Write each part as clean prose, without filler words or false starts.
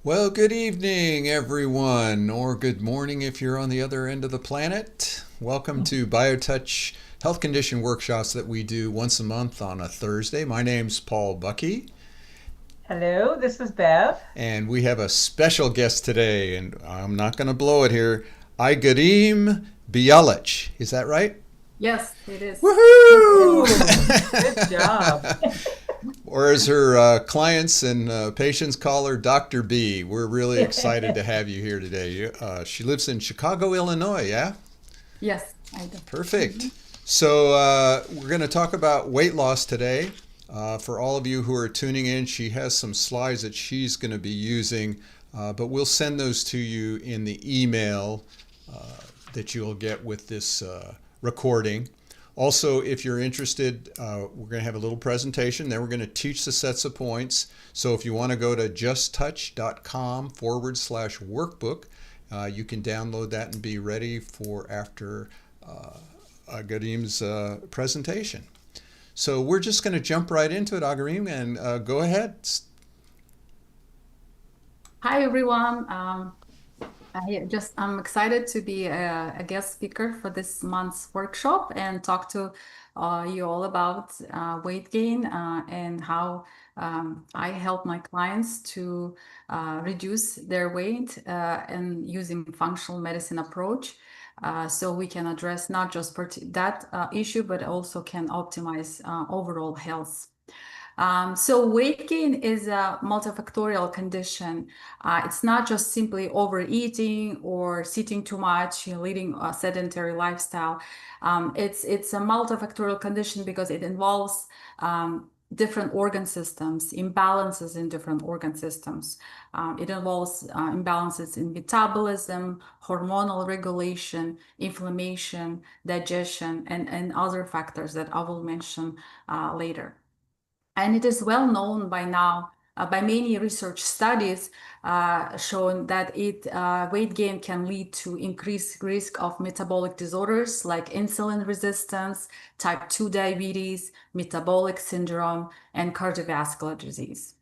Well, good evening, everyone, or good morning if you're on the other end of the planet. Welcome to BioTouch Health Condition Workshops that we do once a month on a Thursday. My name's Paul Bucky, Hello, this is Bev. and we have a special guest today, and I'm not going to blow it here. Aigerim Bijelic. Is that right? Yes, it is. Woohoo! Ooh, good job. Or as her clients and patients call her, Dr. B. We're really excited to have you here today. She lives in Chicago, Illinois, yeah? Yes, I do. Perfect. So we're going to talk about weight loss today. For all of you who are tuning in, she has some slides that she's going to be using, but we'll send those to you in the email that you'll get with this recording. Also, if you're interested, we're going to have a little presentation. Then we're going to teach the sets of points. So if you want to go to justtouch.com/workbook, you can download that and be ready for after Agarim's presentation. So we're just going to jump right into it, Agarim, and go ahead. Hi, everyone. I'm excited to be a guest speaker for this month's workshop and talk to you all about weight gain and how I help my clients to reduce their weight and using functional medicine approach. So we can address not just that issue, but also can optimize overall health. So weight gain is a multifactorial condition. It's not just simply overeating or sitting too much, leading a sedentary lifestyle. It's a multifactorial condition because it involves different organ systems, imbalances in different organ systems. It involves imbalances in metabolism, hormonal regulation, inflammation, digestion, and other factors that I will mention later. And it is well known by now by many research studies shown that weight gain can lead to increased risk of metabolic disorders like insulin resistance, type 2 diabetes, metabolic syndrome, and cardiovascular disease.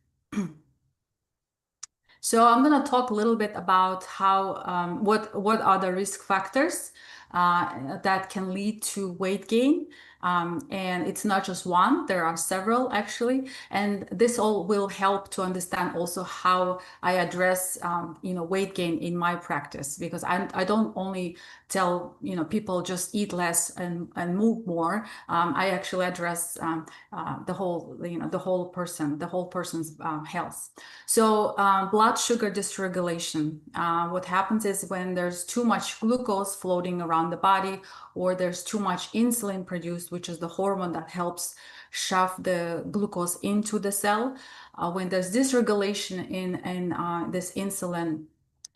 So I'm going to talk a little bit about what are the risk factors that can lead to weight gain. And it's not just one, there are several actually. And this all will help to understand also how I address, weight gain in my practice, because I don't only tell, people just eat less and move more. I actually address the whole person's health. So blood sugar dysregulation. What happens is when there's too much glucose floating around the body, or there's too much insulin produced, which is the hormone that helps shove the glucose into the cell. When there's dysregulation in this insulin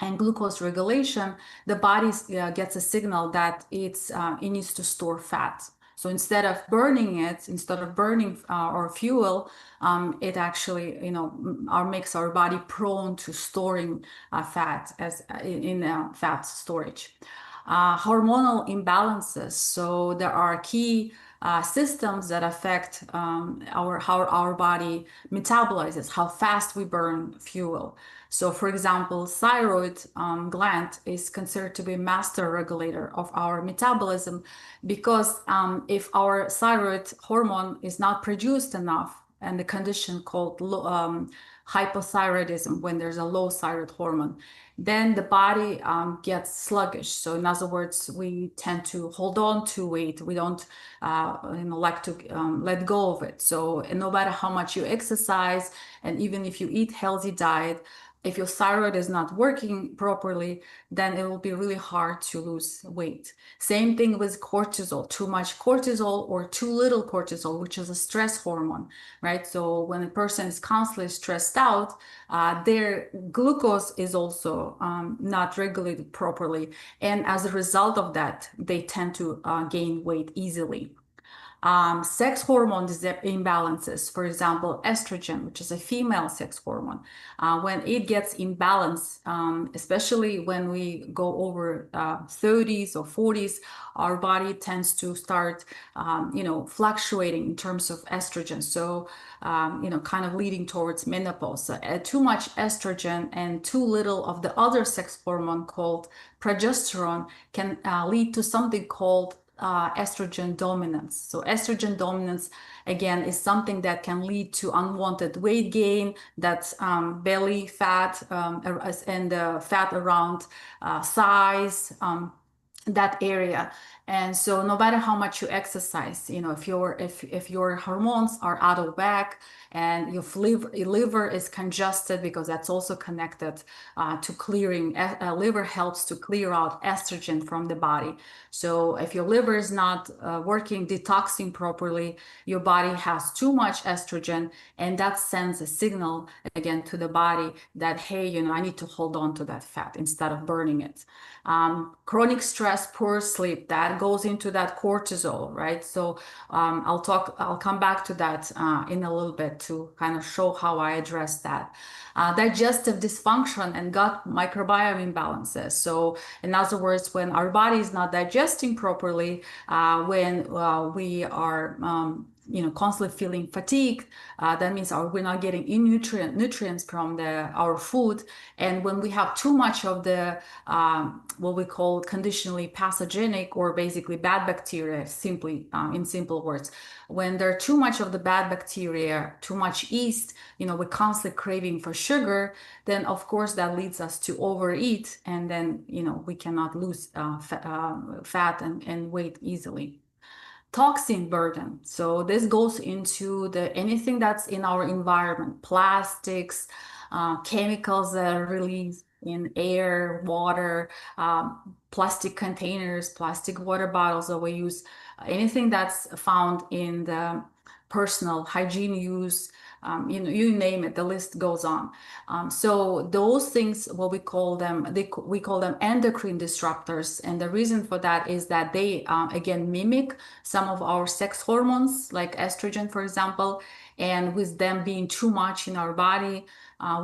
and glucose regulation, the body gets a signal that it needs to store fat. So instead of burning our fuel, it actually, makes our body prone to storing fat as in fat storage. Hormonal imbalances. So there are key systems that affect how our body metabolizes, how fast we burn fuel. So, for example, thyroid gland is considered to be a master regulator of our metabolism because if our thyroid hormone is not produced enough, and the condition called hypothyroidism, when there's a low thyroid hormone, then the body gets sluggish. So in other words, we tend to hold on to weight. We don't like to let go of it. So no matter how much you exercise, and even if you eat healthy diet, if your thyroid is not working properly, then it will be really hard to lose weight. Same thing with cortisol, too much cortisol or too little cortisol, which is a stress hormone, right? So when a person is constantly stressed out, their glucose is also not regulated properly. And as a result of that, they tend to gain weight easily. Sex hormone imbalances, for example, estrogen, which is a female sex hormone, when it gets imbalanced, especially when we go over 30s or 40s, our body tends to start, fluctuating in terms of estrogen. So, kind of leading towards menopause. So, too much estrogen and too little of the other sex hormone called progesterone can lead to something called estrogen dominance. So estrogen dominance, again, is something that can lead to unwanted weight gain, that's belly fat and fat around thighs, that area. And so no matter how much you exercise, if your hormones are out of whack and your liver is congested, because that's also connected to clearing, liver helps to clear out estrogen from the body. So if your liver is not working, detoxing properly, your body has too much estrogen, and that sends a signal again to the body that, hey, I need to hold on to that fat instead of burning it. Chronic stress, poor sleep, that goes into that cortisol, right? So I'll come back to that in a little bit to kind of show how I address that. Digestive dysfunction and gut microbiome imbalances. So in other words, when our body is not digesting properly, when we are constantly feeling fatigued, that means we're not getting in nutrients from our food. And when we have too much of the what we call conditionally pathogenic, or basically bad bacteria, simply in simple words, when there are too much of the bad bacteria, too much yeast, we're constantly craving for sugar, then of course that leads us to overeat, and then we cannot lose fat and weight easily. Toxin burden. So this goes into anything that's in our environment, plastics, chemicals that are released in air, water, plastic containers, plastic water bottles that we use, anything that's found in the personal hygiene use, you name it, the list goes on. So those things, what we call them, we call them endocrine disruptors. And the reason for that is that they, again, mimic some of our sex hormones, like estrogen, for example. And with them being too much in our body,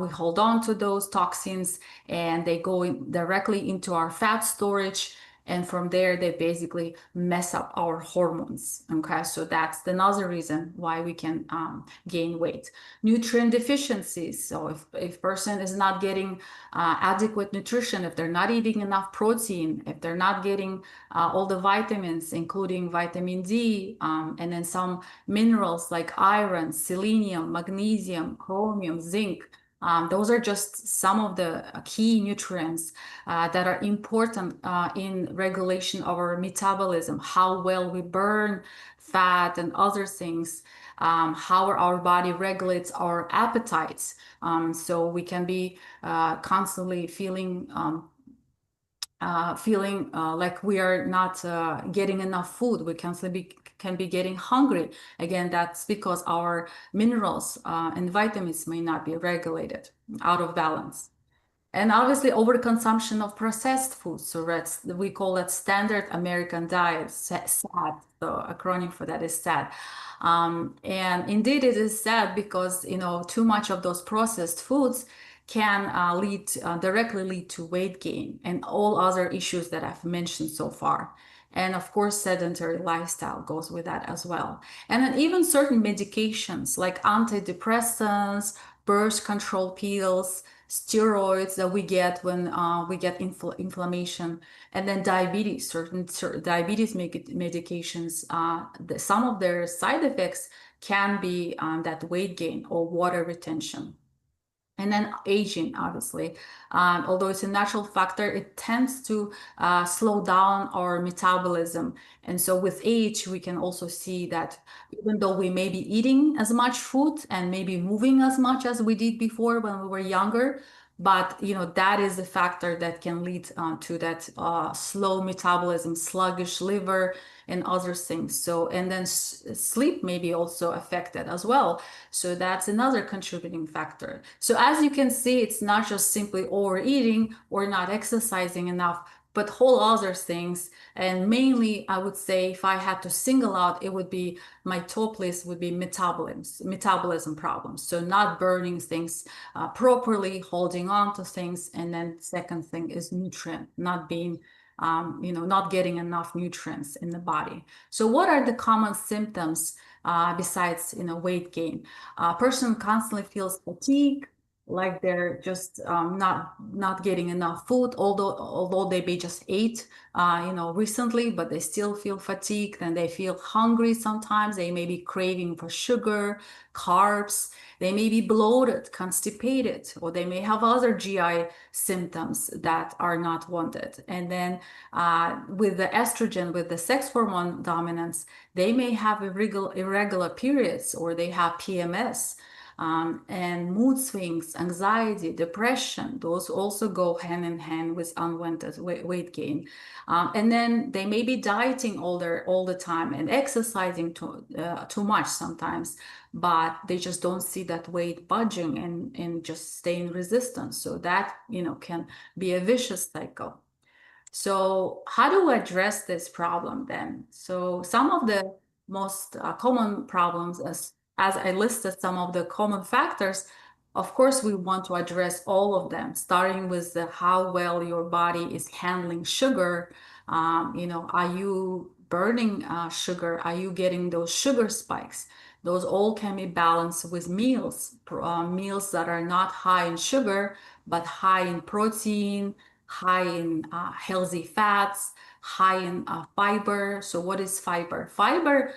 we hold on to those toxins, and they go directly into our fat storage. And from there, they basically mess up our hormones. Okay, so that's another reason why we can gain weight. Nutrient deficiencies. So if person is not getting adequate nutrition, if they're not eating enough protein, if they're not getting all the vitamins, including vitamin D, and then some minerals like iron, selenium, magnesium, chromium, zinc. Those are just some of the key nutrients that are important in regulation of our metabolism, how well we burn fat and other things, how our body regulates our appetites. So we can be constantly feeling like we are not getting enough food. We can be getting hungry. Again, that's because our minerals and vitamins may not be regulated, out of balance. And obviously overconsumption of processed foods. So we call that standard American diet, SAD. So acronym for that is SAD. And indeed it is sad because, too much of those processed foods can directly lead to weight gain and all other issues that I've mentioned so far. And of course, sedentary lifestyle goes with that as well. And then even certain medications like antidepressants, birth control pills, steroids that we get when we get inflammation, and then diabetes, certain diabetes medications, some of their side effects can be that weight gain or water retention. And then aging, obviously, although it's a natural factor, it tends to slow down our metabolism. And so with age, we can also see that even though we may be eating as much food and maybe moving as much as we did before when we were younger, but that is a factor that can lead to that slow metabolism, sluggish liver, and other things. So, and then sleep may be also affected as well. So that's another contributing factor. So as you can see, it's not just simply overeating or not exercising enough, but whole other things. And mainly, I would say if I had to single out, it would be my top list would be metabolism problems. So not burning things properly, holding on to things. And then second thing is nutrient, not being not getting enough nutrients in the body. So what are the common symptoms besides, weight gain? A person constantly feels fatigue, like they're just not getting enough food, although they may just ate recently, but they still feel fatigued and they feel hungry sometimes. They may be craving for sugar, carbs. They may be bloated, constipated, or they may have other GI symptoms that are not wanted. And then with the estrogen, with the sex hormone dominance, they may have irregular periods, or they have PMS. And mood swings, anxiety, depression, those also go hand in hand with unwanted weight gain. And then they may be dieting all the time and exercising too much sometimes, but they just don't see that weight budging and just stay in resistance. So that, can be a vicious cycle. So how do we address this problem then? So some of the most common problems, as I listed some of the common factors, of course, we want to address all of them, starting with how well your body is handling sugar. Are you burning sugar? Are you getting those sugar spikes? Those all can be balanced with meals that are not high in sugar, but high in protein, high in healthy fats, high in fiber. So what is fiber? Fiber,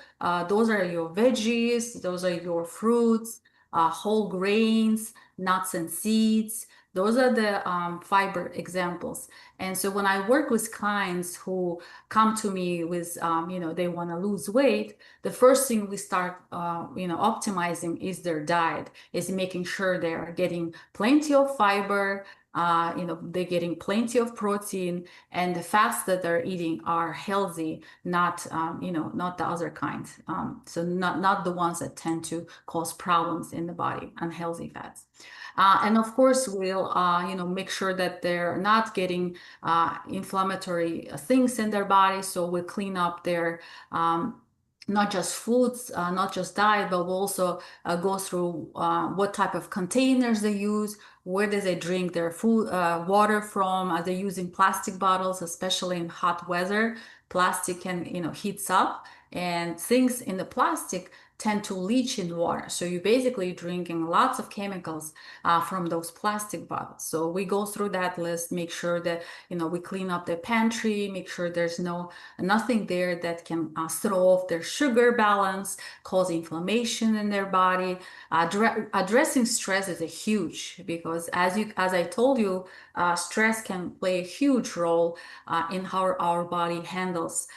those are your veggies, those are your fruits, whole grains, nuts and seeds. Those are the fiber examples. And so when I work with clients who come to me with, they want to lose weight, the first thing we start, optimizing is their diet, is making sure they are getting plenty of fiber, they're getting plenty of protein, and the fats that they're eating are healthy, not, not the other kind. So not the ones that tend to cause problems in the body, unhealthy fats. And of course, we'll, make sure that they're not getting inflammatory things in their body. So we clean up their not just foods, not just diet, but we'll also go through what type of containers they use, where do they drink their food, water from? Are they using plastic bottles, especially in hot weather? Plastic can, heats up, and things in the plastic tend to leach in water. So you're basically drinking lots of chemicals from those plastic bottles. So we go through that list, make sure that, we clean up the pantry, make sure there's nothing there that can throw off their sugar balance, cause inflammation in their body. Addressing stress is a huge, because as I told you, stress can play a huge role in how our body handles,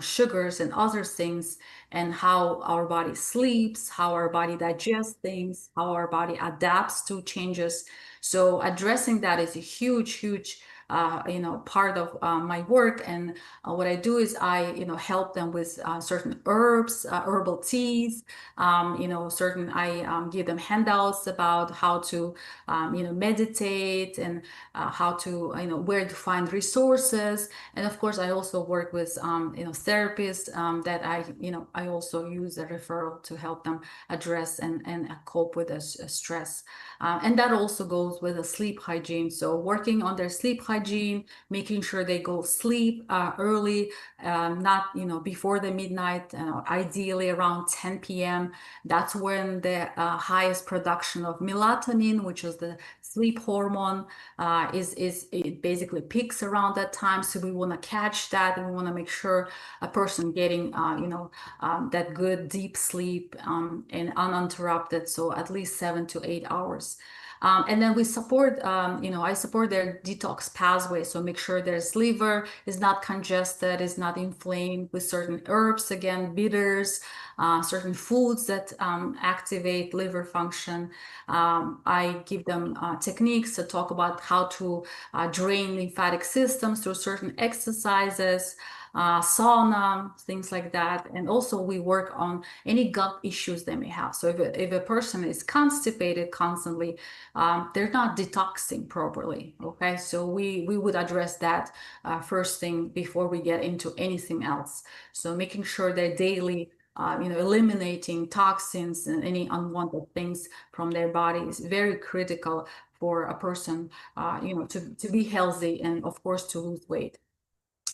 sugars and other things, and how our body sleeps, how our body digests things, how our body adapts to changes. So addressing that is a huge, huge part of my work. And what I do is I, help them with certain herbs, herbal teas, I give them handouts about how to, meditate, and how to, where to find resources. And of course, I also work with, therapists that I also use a referral to help them address and cope with the stress. And that also goes with the sleep hygiene. So working on their sleep hygiene, making sure they go sleep early, not, before the midnight, ideally around 10 p.m. That's when the highest production of melatonin, which is the sleep hormone, it basically peaks around that time. So we want to catch that, and we want to make sure a person getting, that good deep sleep and uninterrupted. So at least 7 to 8 hours. And then we support, I support their detox pathway. So make sure their liver is not congested, is not inflamed, with certain herbs, again, bitters, certain foods that activate liver function. I give them techniques to talk about how to drain lymphatic systems through certain exercises. sauna, things like that. And also we work on any gut issues they may have. So if a person is constipated constantly, they're not detoxing properly. Okay, so we would address that first thing before we get into anything else. So making sure they're daily eliminating toxins and any unwanted things from their body is very critical for a person, to be healthy and of course to lose weight.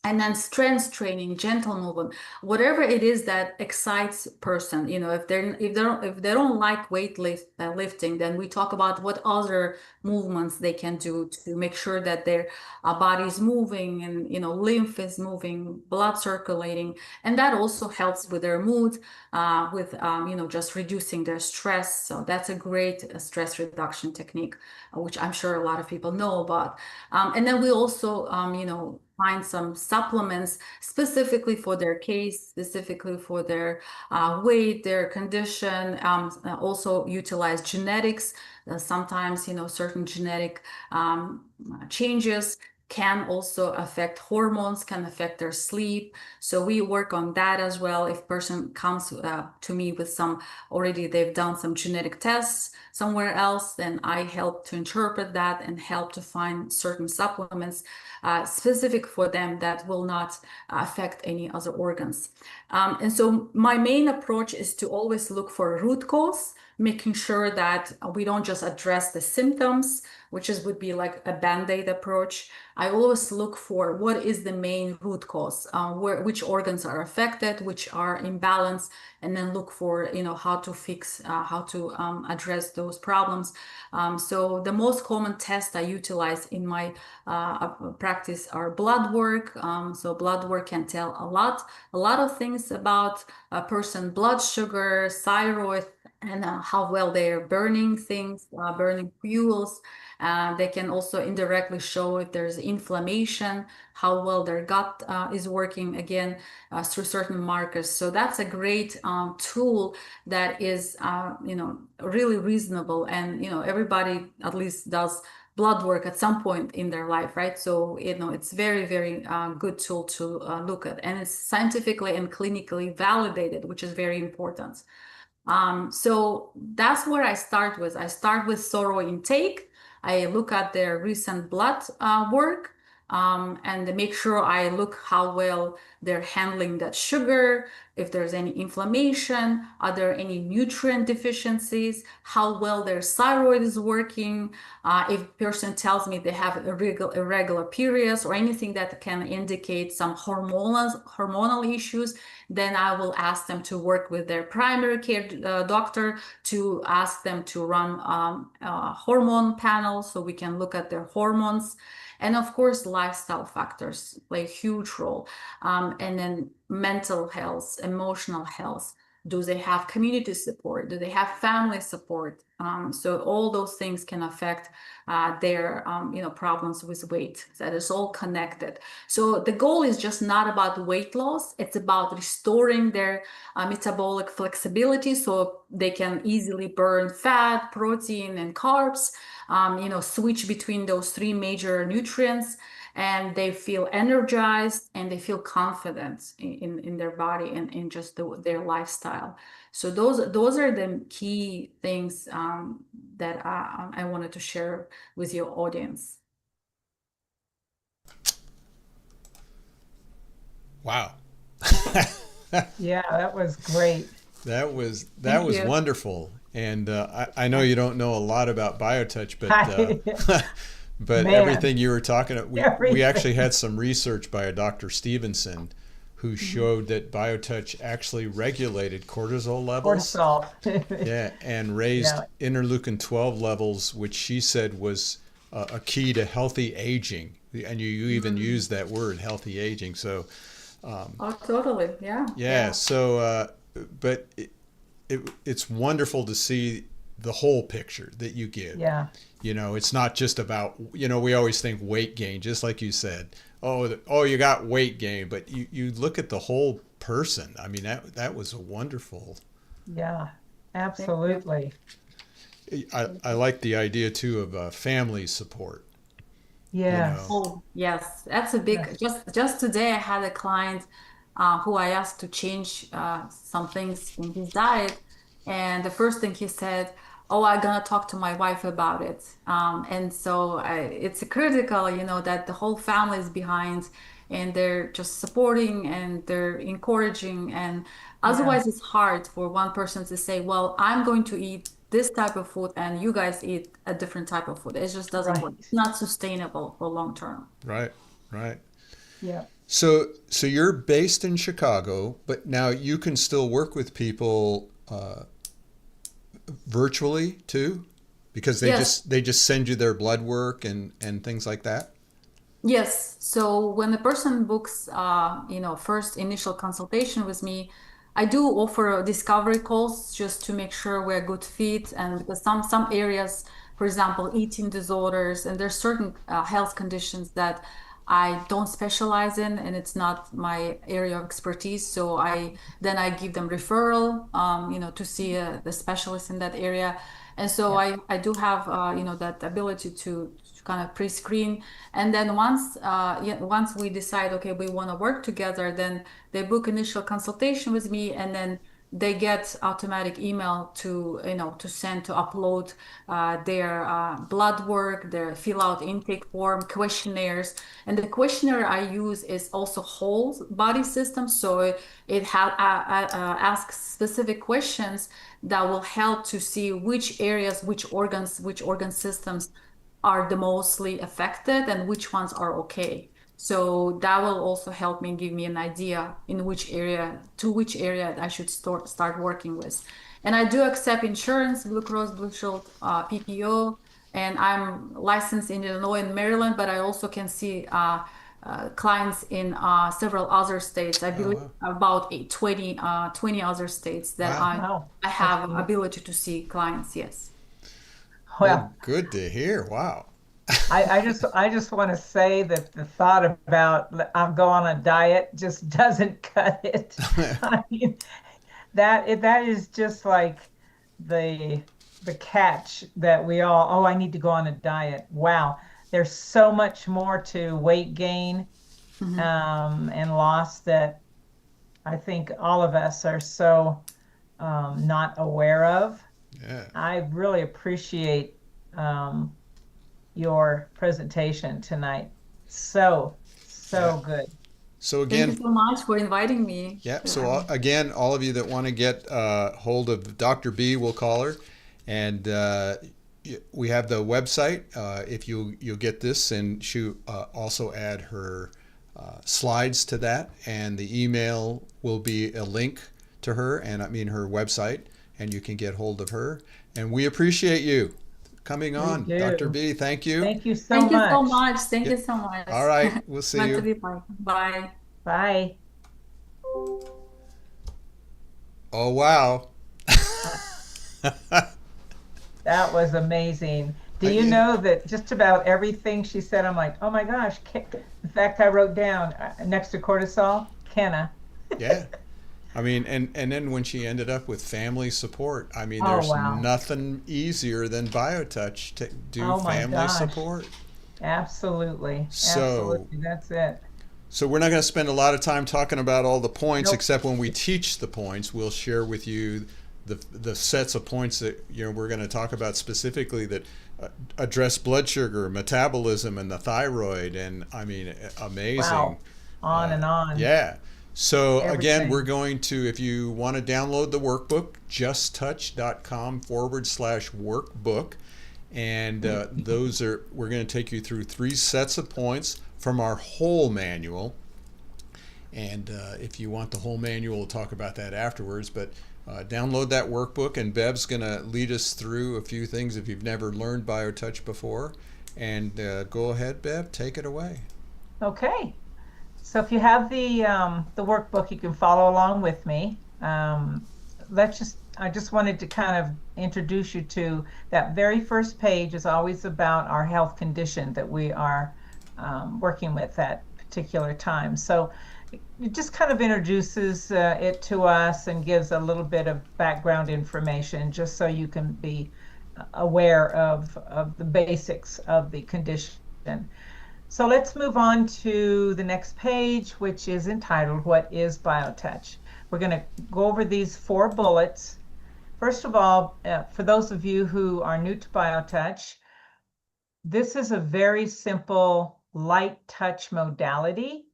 And then strength training, gentle movement, whatever it is that excites person. If they don't like lifting, then we talk about what other movements they can do to make sure that their body is moving, and lymph is moving, blood circulating, and that also helps with their mood, with just reducing their stress. So that's a great stress reduction technique, which I'm sure a lot of people know about. And then we also find some supplements specifically for their case, specifically for their weight, their condition. Also utilize genetics. Sometimes, certain genetic changes can also affect hormones, can affect their sleep. So we work on that as well. If person comes to me with they've done some genetic tests somewhere else, then I help to interpret that and help to find certain supplements specific for them that will not affect any other organs. And so my main approach is to always look for root cause, making sure that we don't just address the symptoms, would be like a band-aid approach. I always look for what is the main root cause, which organs are affected, which are imbalance, and then look for how to fix, how to address those problems. So the most common tests I utilize in my practice are blood work. So blood work can tell a lot of things about a person: blood sugar, thyroid, and how well they're burning things, burning fuels. They can also indirectly show if there's inflammation, how well their gut is working, again, through certain markers. So that's a great tool that is, really reasonable. And, everybody at least does blood work at some point in their life, right? So, it's very, very good tool to look at. And it's scientifically and clinically validated, which is very important. So that's where I start with. I start with thorough intake. I look at their recent blood work, and make sure I look how well they're handling that sugar, if there's any inflammation, are there any nutrient deficiencies, how well their thyroid is working. If person tells me they have irregular periods or anything that can indicate some hormonal issues, then I will ask them to work with their primary care doctor to ask them to run a hormone panel so we can look at their hormones. And of course, lifestyle factors play a huge role. And then mental health, emotional health. Do they have community support? Do they have family support? So all those things can affect their problems with weight. That is all connected. So the goal is just not about weight loss. It's about restoring their metabolic flexibility so they can easily burn fat, protein, and carbs. Switch between those three major nutrients, and they feel energized and they feel confident in their body and in just their lifestyle. So those are the key things that I wanted to share with your audience. Wow. Yeah, that was great. That was Thank you. wonderful. And I know you don't know a lot about BioTouch, but I, but man, everything you were talking about, we actually everything. had some research by a Dr. Stevenson who showed that BioTouch actually regulated cortisol levels, Cortisol. yeah, and raised Yeah, interleukin 12 levels, which she said was a key to healthy aging. And you even Mhm. used that word, healthy aging. So Oh, totally. Yeah, yeah, yeah. so but it's wonderful to see the whole picture that you give. yeah, It's not just about, we always think weight gain, just like you said. Oh, oh, you got weight gain, but you look at the whole person. I mean, that was a wonderful. yeah, Thank you. absolutely. I like the idea too of family support. you know. Yes. Oh, yes, that's a big. Yes. Just today, I had a client who I asked to change some things in his diet, and the first thing he said, "Oh, I'm gonna talk to my wife about it." And so it's critical, that the whole family is behind, and they're just supporting and they're encouraging, and Yeah. otherwise, it's hard for one person to say, "Well, I'm going to eat this type of food and you guys eat a different type of food." It just doesn't work. It's Right. not sustainable for long term. Right, right. Yeah. So you're based in Chicago, but now you can still work with people virtually too, because Yes, they just send you their blood work and things like that. yes. So when the person books, first initial consultation with me, I do offer discovery calls just to make sure we're a good fit. And because some areas, for example, eating disorders, and there's certain health conditions that I don't specialize in, and it's not my area of expertise. So I give them referral, to see the specialist in that area. And so Yeah. I do have, that ability to kind of pre-screen. And then once we decide, okay, we want to work together, then they book initial consultation with me, and then they get automatic email to send to upload their blood work, their fill out intake form, questionnaires. And the questionnaire I use is also whole body system. So it asks specific questions that will help to see which areas, which organs, which organ systems are the mostly affected and which ones are okay. So that will also help me give me an idea in which area I should start working with. And I do accept insurance, Blue Cross Blue Shield, PPO, and I'm licensed in Illinois and Maryland, but I also can see clients in several other states. I Oh believe wow, about 20 other states that wow. Wow. I That's have beautiful. ability to see clients. Yes. Well, Well, good to hear. Wow. I just want to say that the thought about I'm going on a diet just doesn't cut it. I mean, that is just like the the catch that we all, oh, I need to go on a diet. Wow. There's so much more to weight gain Mhm. and loss that I think all of us are so not aware of. Yeah, I really appreciate um, your presentation tonight. yeah. So good. So Thank you again, so much for inviting me. yeah. So again, all of you that want to get hold of Dr. B, we'll call her, and we have the website. If you'll get this, and she also add her slides to that, and the email will be a link to her, and I mean her website, and you can get hold of her. And we appreciate you coming We on, Dr. do. B. Thank you. Thank you so Thank you so much. much. Thank Yeah. you so much. All right. We'll see Glad to you. be part. Bye. Bye. Oh wow. Uh, That was amazing. Do you You, know that just about everything she said, I'm like, oh my gosh. In fact, I wrote down next to cortisol, Kenna. yeah. I mean, and then when she ended up with family support, I mean, Oh, there's wow. nothing easier than BioTouch to do Oh my family gosh. support. Absolutely. So, Absolutely. That's it. so we're not going to spend a lot of time talking about all the points, Nope. except when we teach the points, we'll share with you the sets of points that we're going to talk about specifically that address blood sugar, metabolism, and the thyroid, and I mean, amazing. Wow. On and on. Yeah. So again, we're Everything. going to, if you want to download the workbook, justtouch.com/workbook. And we're going to take you through 3 sets of points from our whole manual. And if you want the whole manual, we'll talk about that afterwards. But download that workbook, and Bev's going to lead us through a few things if you've never learned BioTouch before. And go ahead, Bev, take it away. Okay. So if you have the workbook, you can follow along with me. I just wanted to kind of introduce you to that very first page is always about our health condition that we are working with at particular time. So it just kind of introduces it to us and gives a little bit of background information just so you can be aware of the basics of the condition. So let's move on to the next page, which is entitled, What is BioTouch? We're going to go over these 4 bullets. First of all, for those of you who are new to BioTouch, this is a very simple light touch modality.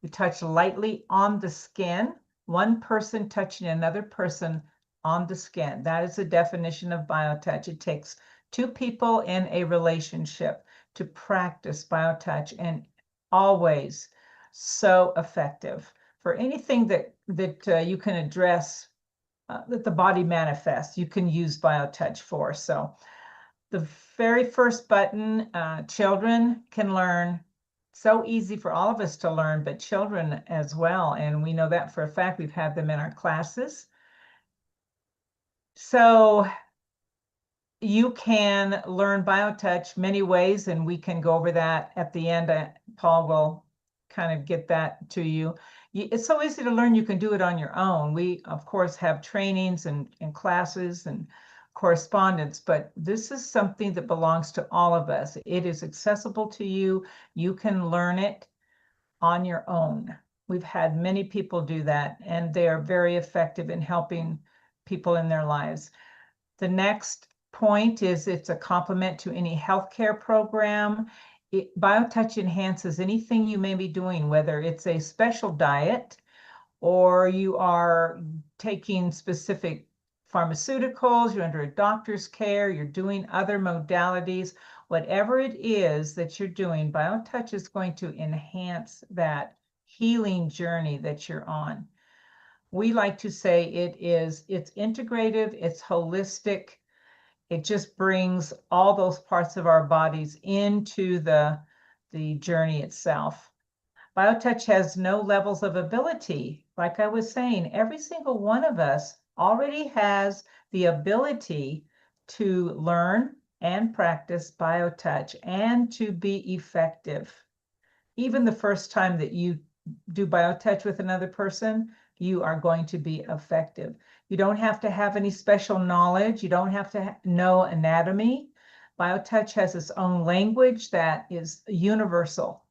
You touch lightly on the skin, one person touching another person on the skin. That is the definition of BioTouch. It takes 2 people in a relationship to practice BioTouch, and always so effective for anything that you can address, that the body manifests. You can use BioTouch for. So the very first button, children can learn. So easy for all of us to learn, but children as well. And we know that for a fact. We've had them in our classes. So you can learn BioTouch many ways, and we can go over that at the end. Paul will kind of get that to you. It's so easy to learn, you can do it on your own. We, of course, have trainings and classes and correspondence, but this is something that belongs to all of us. It is accessible to you. You can learn it on your own. We've had many people do that, and they are very effective in helping people in their lives. The next point is it's a complement to any healthcare program. BioTouch enhances anything you may be doing, whether it's a special diet or you are taking specific pharmaceuticals, you're under a doctor's care, you're doing other modalities, whatever it is that you're doing, BioTouch is going to enhance that healing journey that you're on. We like to say it's integrative, it's holistic. It just brings all those parts of our bodies into the journey itself. BioTouch has no levels of ability. Like I was saying, every single one of us already has the ability to learn and practice BioTouch and to be effective. Even the first time that you do BioTouch with another person, you are going to be effective. You don't have to have any special knowledge. You don't have to know anatomy. BioTouch has its own language that is universal.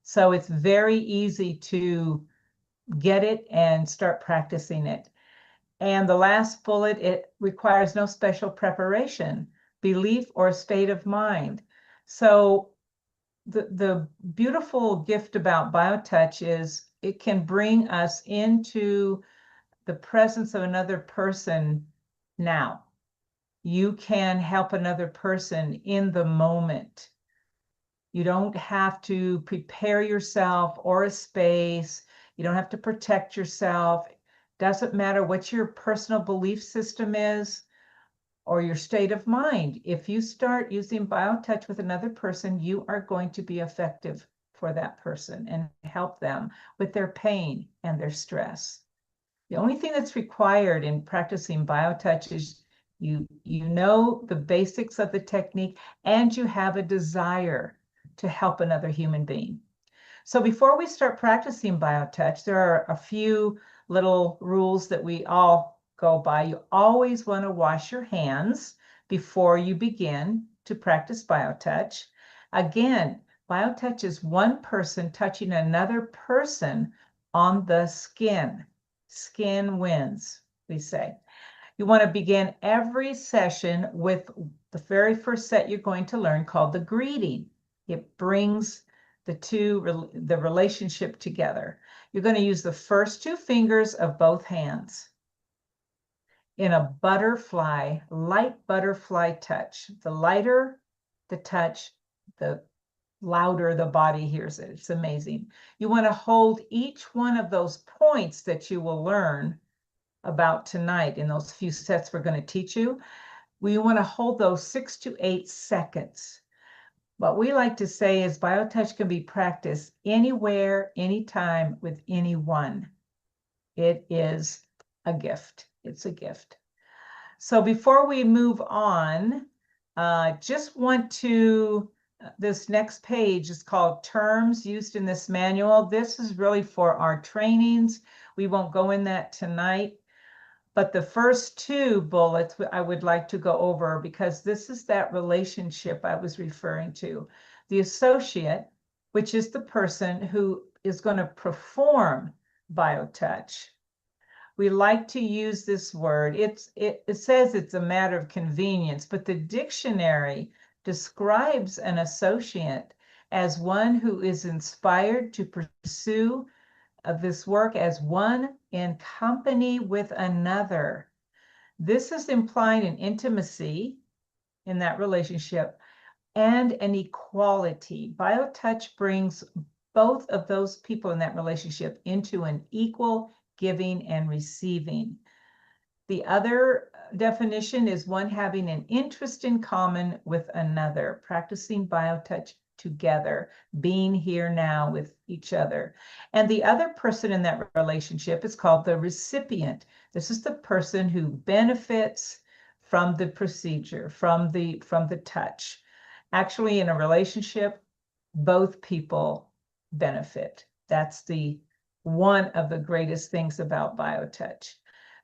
So it's very easy to get it and start practicing it. And the last bullet, it requires no special preparation, belief, or state of mind. So the beautiful gift about BioTouch is it can bring us into the presence of another person now. You can help another person in the moment. You don't have to prepare yourself or a space. You don't have to protect yourself. Doesn't matter what your personal belief system is or your state of mind. If you start using BioTouch with another person, you are going to be effective for that person and help them with their pain and their stress. The only thing that's required in practicing BioTouch is you know the basics of the technique and you have a desire to help another human being. So before we start practicing BioTouch, there are a few little rules that we all go by. You always want to wash your hands before you begin to practice BioTouch. Again, BioTouch is one person touching another person on the skin. Skin wins, we say. You want to begin every session with the very first set you're going to learn called the greeting. It brings the relationship together. You're going to use the first 2 fingers of both hands in a butterfly, light butterfly touch. The lighter the touch, the louder the body hears it. It's amazing. You want to hold each one of those points that you will learn about tonight in those few sets we're going to teach you. We want to hold those 6 to 8 seconds. What we like to say is BioTouch can be practiced anywhere, anytime, with anyone. It is a gift. It's a gift. So before we move on, just want to, this next page is called Terms Used in this Manual. This is really for our trainings. We won't go in that tonight. But the first 2 bullets I would like to go over because this is that relationship I was referring to. The associate which is the person who is going to perform biotouch. We like to use this word. It says it's a matter of convenience, but the dictionary describes an associate as one who is inspired to pursue this work as one in company with another. This is implying an intimacy in that relationship and an equality. BioTouch brings both of those people in that relationship into an equal giving and receiving. The other definition is one having an interest in common with another, practicing BioTouch together, being here now with each other. And the other person in that relationship is called the recipient. This is the person who benefits from the procedure, from the touch. Actually, in a relationship, both people benefit. That's one of the greatest things about BioTouch.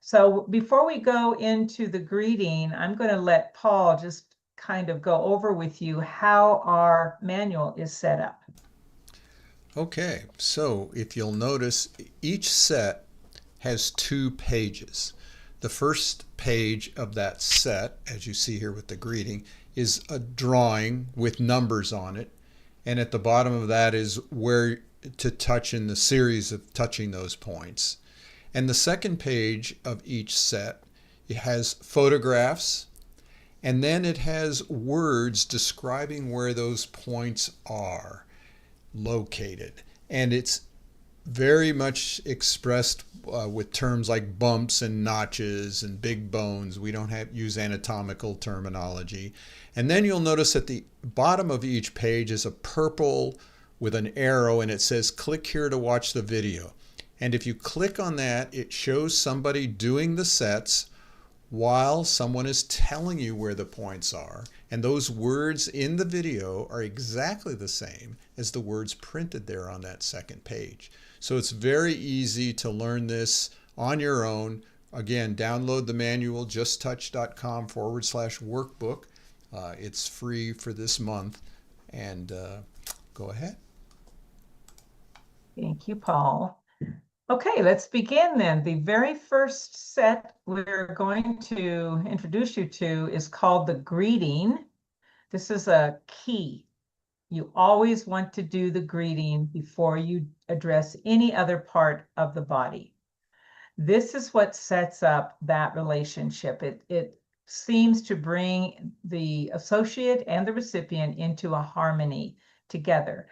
So before we go into the greeting, I'm going to let Paul just kind of go over with you how our manual is set up. Okay, so if you'll notice, each set has 2 pages. The first page of that set, as you see here with the greeting, is a drawing with numbers on it. And at the bottom of that is where to touch in the series of touching those points. And the second page of each set, it has photographs, and then it has words describing where those points are located. And it's very much expressed with terms like bumps and notches and big bones. We don't use anatomical terminology. And then you'll notice at the bottom of each page is a purple with an arrow, and it says click here to watch the video. And if you click on that, it shows somebody doing the sets while someone is telling you where the points are. And those words in the video are exactly the same as the words printed there on that second page. So it's very easy to learn this on your own. Again, download the manual, justtouch.com/workbook. It's free for this month. And go ahead. Thank you, Paul. Okay, let's begin then. The very first set we're going to introduce you to is called the greeting. This is a key. You always want to do the greeting before you address any other part of the body. This is what sets up that relationship. It seems to bring the associate and the recipient into a harmony together.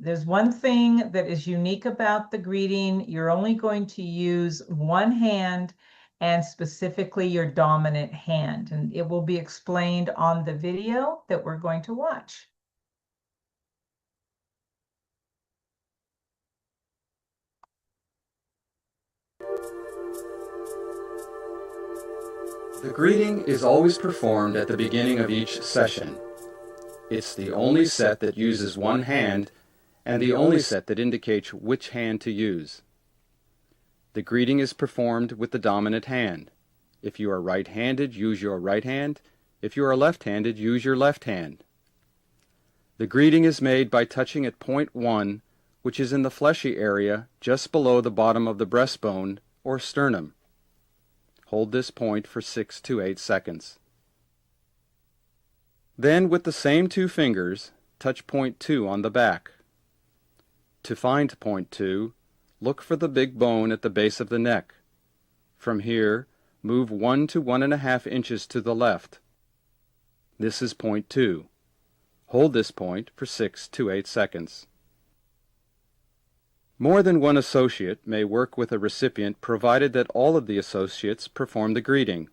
There's one thing that is unique about the greeting. You're only going to use one hand, and specifically your dominant hand. And it will be explained on the video that we're going to watch. The greeting is always performed at the beginning of each session. It's the only set that uses one hand and the only set that indicates which hand to use. The greeting is performed with the dominant hand. If you are right-handed, use your right hand. If you are left-handed, use your left hand. The greeting is made by touching at point 1, which is in the fleshy area just below the bottom of the breastbone or sternum. Hold this point for 6 to 8 seconds. Then, with the same 2 fingers, touch point 2 on the back. To find point 2, look for the big bone at the base of the neck. From here, move 1 to 1.5 inches to the left. This is point 2. Hold this point for 6 to 8 seconds. More than one associate may work with a recipient provided that all of the associates perform the greeting.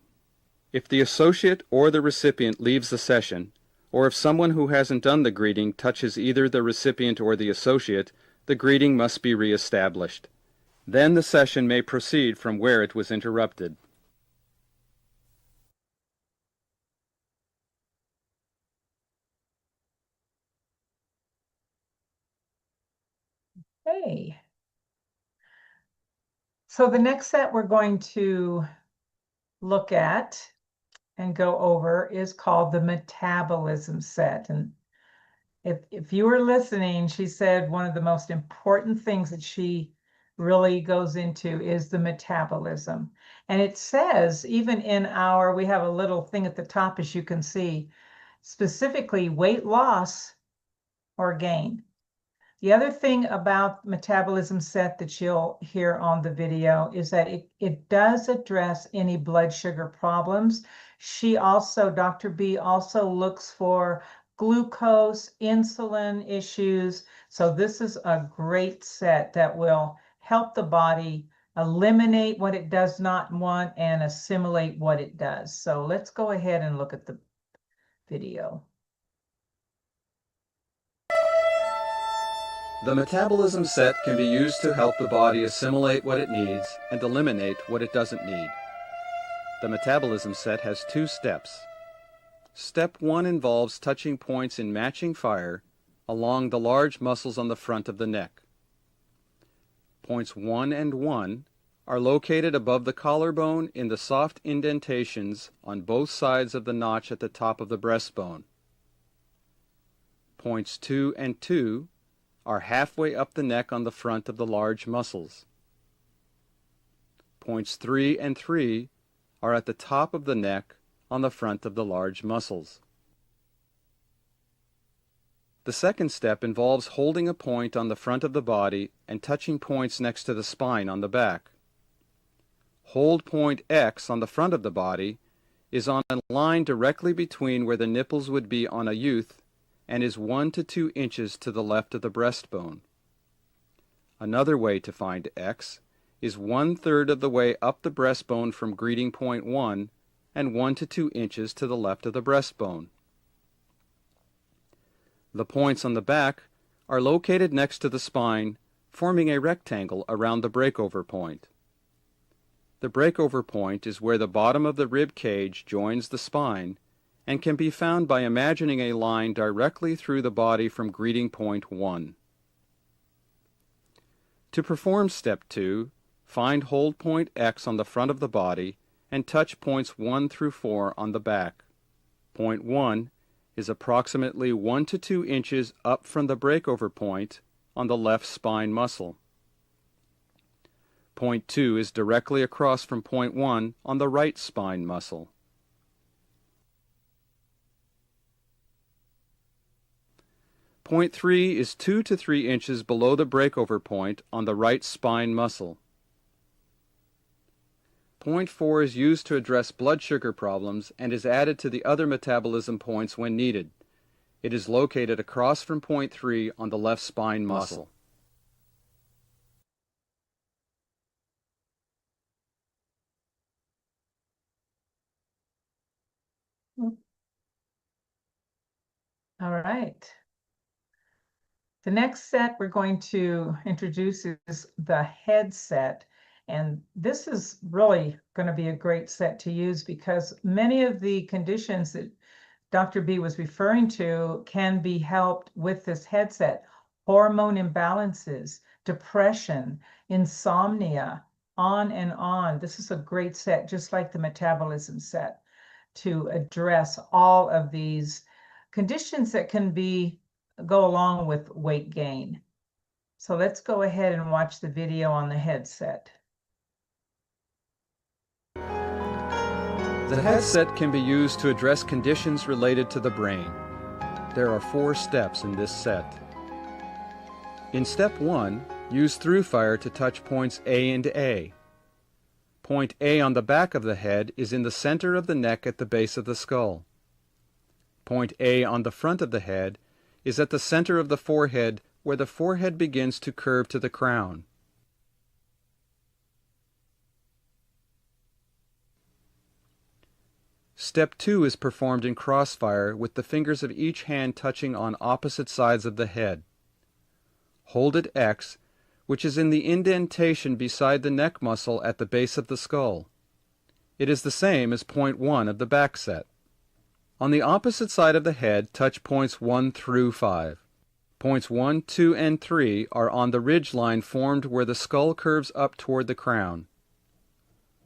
If the associate or the recipient leaves the session, or if someone who hasn't done the greeting touches either the recipient or the associate, the greeting must be reestablished. Then the session may proceed from where it was interrupted. Okay. So the next set we're going to look at and go over is called the metabolism set. And if you were listening, she said one of the most important things that she really goes into is the metabolism. And it says, even in we have a little thing at the top, as you can see, specifically weight loss or gain. The other thing about metabolism set that you'll hear on the video is that it does address any blood sugar problems. Dr. B also looks for glucose, insulin issues. So this is a great set that will help the body eliminate what it does not want and assimilate what it does. So let's go ahead and look at the video. The metabolism set can be used to help the body assimilate what it needs and eliminate what it doesn't need. The metabolism set has 2 steps. Step 1 involves touching points in matching fire along the large muscles on the front of the neck. Points 1 and 1 are located above the collarbone in the soft indentations on both sides of the notch at the top of the breastbone. Points 2 and 2 are halfway up the neck on the front of the large muscles. Points 3 and 3 are at the top of the neck on the front of the large muscles. The second step involves holding a point on the front of the body and touching points next to the spine on the back. Hold point X on the front of the body is on a line directly between where the nipples would be on a youth and is 1 to 2 inches to the left of the breastbone. Another way to find X is 1/3 of the way up the breastbone from greeting point 1 and 1 to 2 inches to the left of the breastbone. The points on the back are located next to the spine, forming a rectangle around the breakover point. The breakover point is where the bottom of the rib cage joins the spine and can be found by imagining a line directly through the body from greeting point 1. To perform step 2, find hold point X on the front of the body and touch points 1 through 4 on the back. Point 1 is approximately 1 to 2 inches up from the breakover point on the left spine muscle. Point 2 is directly across from point 1 on the right spine muscle. Point 3 is 2 to 3 inches below the breakover point on the right spine muscle. Point 4 is used to address blood sugar problems and is added to the other metabolism points when needed. It is located across from point 3 on the left spine muscle. All right. The next set we're going to introduce is the headset. And this is really going to be a great set to use because many of the conditions that Dr. B was referring to can be helped with this headset. Hormone imbalances, depression, insomnia, on and on. This is a great set, just like the metabolism set, to address all of these conditions that can go along with weight gain. So let's go ahead and watch the video on the headset. The headset can be used to address conditions related to the brain. There are 4 steps in this set. In step 1, use through fire to touch points A and A. Point A on the back of the head is in the center of the neck at the base of the skull. Point A on the front of the head is at the center of the forehead where the forehead begins to curve to the crown. Step 2 is performed in crossfire with the fingers of each hand touching on opposite sides of the head. Hold at X, which is in the indentation beside the neck muscle at the base of the skull. It is the same as point 1 of the back set. On the opposite side of the head, touch points 1 through 5. Points 1, 2, and 3 are on the ridge line formed where the skull curves up toward the crown.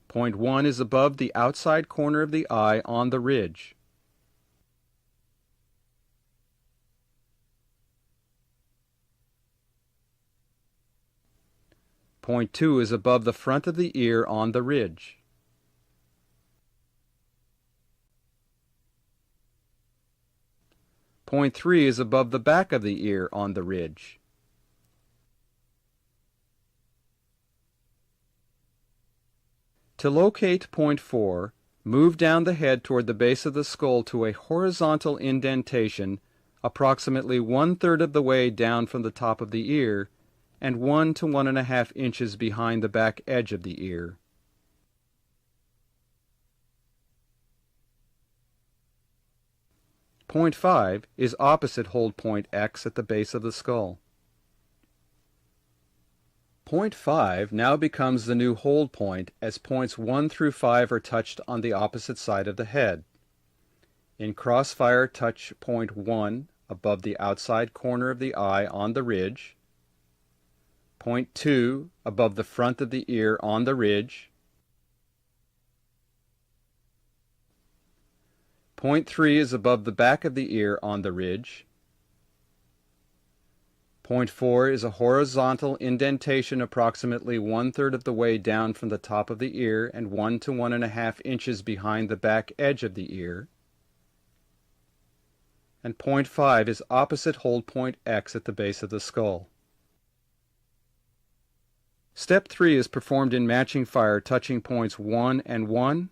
Point 1 is above the outside corner of the eye on the ridge. Point 2 is above the front of the ear on the ridge. Point 3 is above the back of the ear on the ridge. To locate point 4, move down the head toward the base of the skull to a horizontal indentation approximately 1/3 of the way down from the top of the ear and 1 to 1.5 inches behind the back edge of the ear. Point 5 is opposite hold point X at the base of the skull. Point 5 now becomes the new hold point as points 1 through 5 are touched on the opposite side of the head. In crossfire, touch point 1 above the outside corner of the eye on the ridge, point 2 above the front of the ear on the ridge, point 3 is above the back of the ear on the ridge, point 4 is a horizontal indentation approximately 1/3 of the way down from the top of the ear and 1 to 1.5 inches behind the back edge of the ear, and point 5 is opposite hold point X at the base of the skull. Step 3 is performed in matching fire, touching points 1 and 1,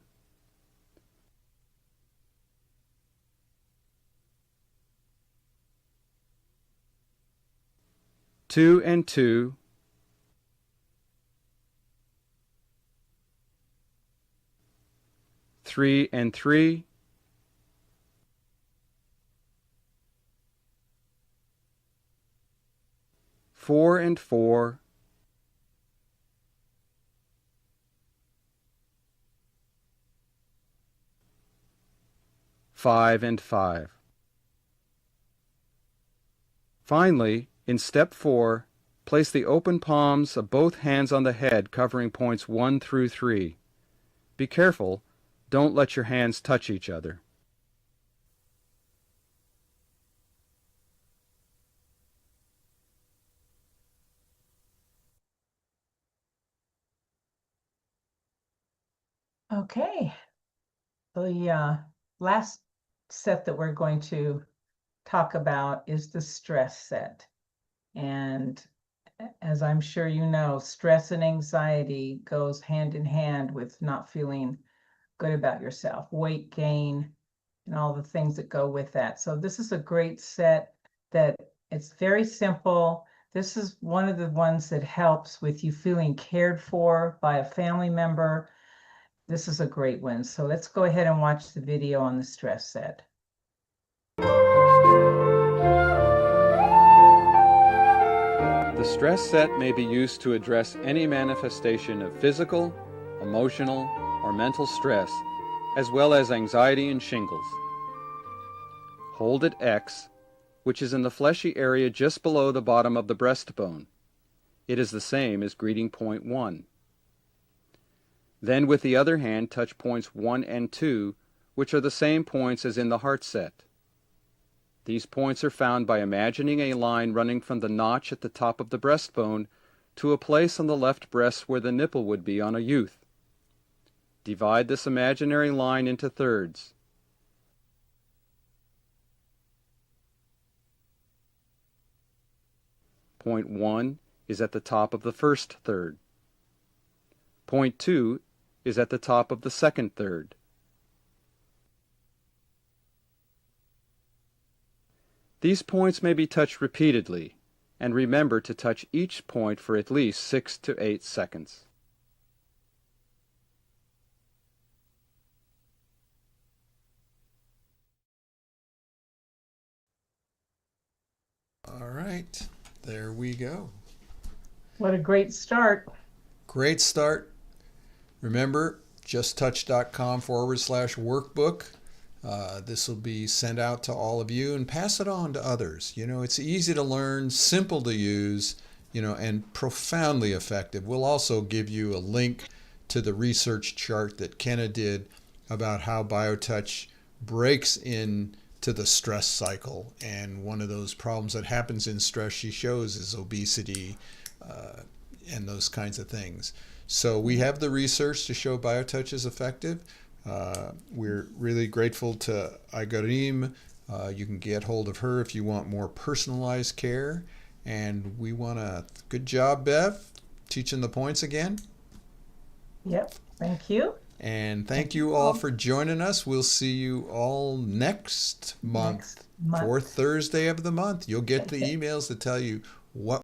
two and 2, three and 3, 4 and 4, 5 and 5. Finally, in step 4, place the open palms of both hands on the head covering points 1 through 3. Be careful, don't let your hands touch each other. Okay. The last set that we're going to talk about is the stress set. And as I'm sure you know, stress and anxiety goes hand in hand with not feeling good about yourself, weight gain, and all the things that go with that. So this is a great set that it's very simple. This is one of the ones that helps with you feeling cared for by a family member. This is a great one. So let's go ahead and watch the video on the stress set. The stress set may be used to address any manifestation of physical, emotional, or mental stress, as well as anxiety and shingles. Hold at X, which is in the fleshy area just below the bottom of the breastbone. It is the same as greeting point 1. Then with the other hand touch points 1 and 2, which are the same points as in the heart set. These points are found by imagining a line running from the notch at the top of the breastbone to a place on the left breast where the nipple would be on a youth. Divide this imaginary line into thirds. Point 1 is at the top of the first third. Point 2 is at the top of the second third. These points may be touched repeatedly, and remember to touch each point for at least 6 to 8 seconds. All right, there we go. What a great start. Great start. Remember, justtouch.com/workbook. This will be sent out to all of you and pass it on to others. You know, it's easy to learn, simple to use, and profoundly effective. We'll also give you a link to the research chart that Kenna did about how BioTouch breaks into the stress cycle. And one of those problems that happens in stress she shows is obesity, and those kinds of things. So we have the research to show BioTouch is effective. We're really grateful to Aigerim. You can get hold of her if you want more personalized care. And we want to, good job, Bev, teaching the points again. Yep, thank you. And thank you all for joining us. We'll see you all next month. 4th Thursday of the month. You'll get the emails that tell you what